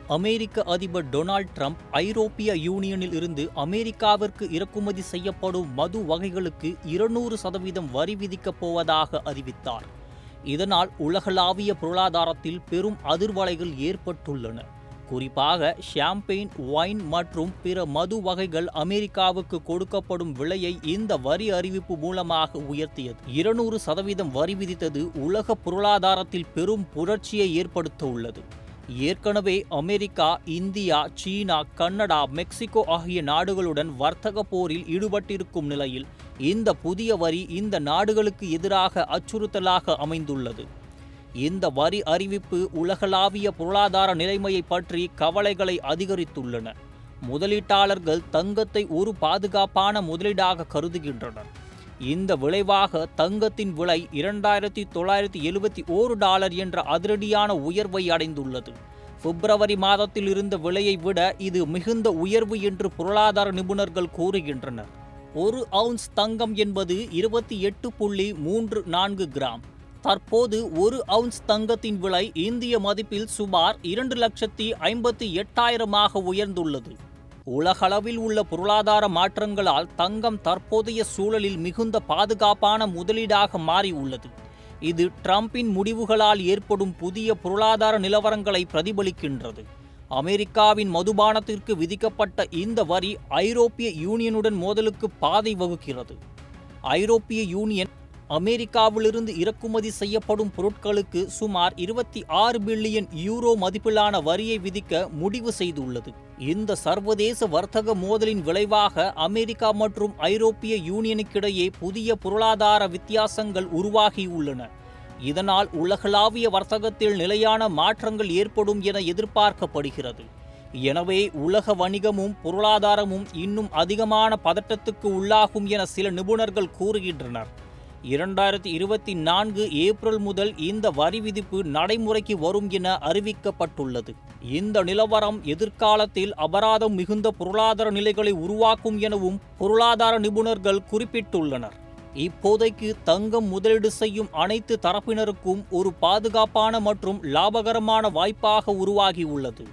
அமெரிக்க அதிபர் Donald Trump ஐரோப்பிய யூனியனில் இருந்து அமெரிக்காவிற்கு இறக்குமதி செய்யப்படும் மது வகைகளுக்கு 200% வரி விதிக்கப் போவதாக அறிவித்தார். இதனால் உலகளாவிய பொருளாதாரத்தில் பெரும் அதிர்வலைகள் ஏற்பட்டுள்ளன. குறிப்பாக ஷாம்பெயின், ஒயின் மற்றும் பிற மது வகைகள் அமெரிக்காவுக்கு கொடுக்கப்படும் விலையை இந்த வரி அறிவிப்பு மூலமாக உயர்த்தியது. 200% வரி விதித்தது உலக பொருளாதாரத்தில் பெரும் புரட்சியை ஏற்படுத்த உள்ளது. ஏற்கனவே அமெரிக்கா, இந்தியா, சீனா, கனடா, மெக்சிகோ ஆகிய நாடுகளுடன் வர்த்தக போரில் ஈடுபட்டிருக்கும் நிலையில் இந்த புதிய வரி இந்த நாடுகளுக்கு எதிராக அச்சுறுத்தலாக அமைந்துள்ளது. இந்த வரி அறிவிப்பு உலகளாவிய பொருளாதார நிலைமையை பற்றி கவலைகளை அதிகரித்துள்ளன. முதலீட்டாளர்கள் தங்கத்தை ஒரு பாதுகாப்பான முதலீடாக கருதுகின்றனர். இந்த விளைவாக தங்கத்தின் விலை $2,971 என்ற அதிரடியான உயர்வை அடைந்துள்ளது. பிப்ரவரி மாதத்தில் இருந்த விலையை விட இது மிகுந்த உயர்வு என்று பொருளாதார நிபுணர்கள் கூறுகின்றனர். ஒரு அவுன்ஸ் தங்கம் என்பது 28.34 கிராம். தற்போது ஒரு அவுன்ஸ் தங்கத்தின் விலை இந்திய மதிப்பில் சுமார் 2,58,000 உயர்ந்துள்ளது. உலகளவில் உள்ள பொருளாதார மாற்றங்களால் தங்கம் தற்போதைய சூழலில் மிகுந்த பாதுகாப்பான முதலீடாக மாறியுள்ளது. இது ட்ரம்பின் முடிவுகளால் ஏற்படும் புதிய பொருளாதார நிலவரங்களை பிரதிபலிக்கின்றது. அமெரிக்காவின் மதுபானத்திற்கு விதிக்கப்பட்ட இந்த வரி ஐரோப்பிய யூனியனுடன் மோதலுக்கு பாதை வகுக்கிறது. ஐரோப்பிய யூனியன் அமெரிக்காவிலிருந்து இறக்குமதி செய்யப்படும் பொருட்களுக்கு சுமார் 26 பில்லியன் யூரோ மதிப்பிலான வரியை விதிக்க முடிவு செய்துள்ளது. இந்த சர்வதேச வர்த்தக மோதலின் விளைவாக அமெரிக்கா மற்றும் ஐரோப்பிய யூனியனுக்கிடையே புதிய பொருளாதார வித்தியாசங்கள் உருவாகியுள்ளன. இதனால் உலகளாவிய வர்த்தகத்தில் நிலையான மாற்றங்கள் ஏற்படும் என எதிர்பார்க்கப்படுகிறது. எனவே உலக வணிகமும் பொருளாதாரமும் இன்னும் அதிகமான பதட்டத்துக்கு உள்ளாகும் என சில நிபுணர்கள் கூறுகின்றனர். 2024 ஏப்ரல் முதல் இந்த வரி விதிப்பு நடைமுறைக்கு வரும் என அறிவிக்கப்பட்டுள்ளது. இந்த நிலவரம் எதிர்காலத்தில் அபராதம் மிகுந்த பொருளாதார நிலைகளை உருவாக்கும் எனவும் பொருளாதார நிபுணர்கள் குறிப்பிட்டுள்ளனர். இப்போதைக்கு தங்கம் முதலீடு செய்யும் அனைத்து தரப்பினருக்கும் ஒரு பாதுகாப்பான மற்றும் லாபகரமான வாய்ப்பாக உருவாகியுள்ளது.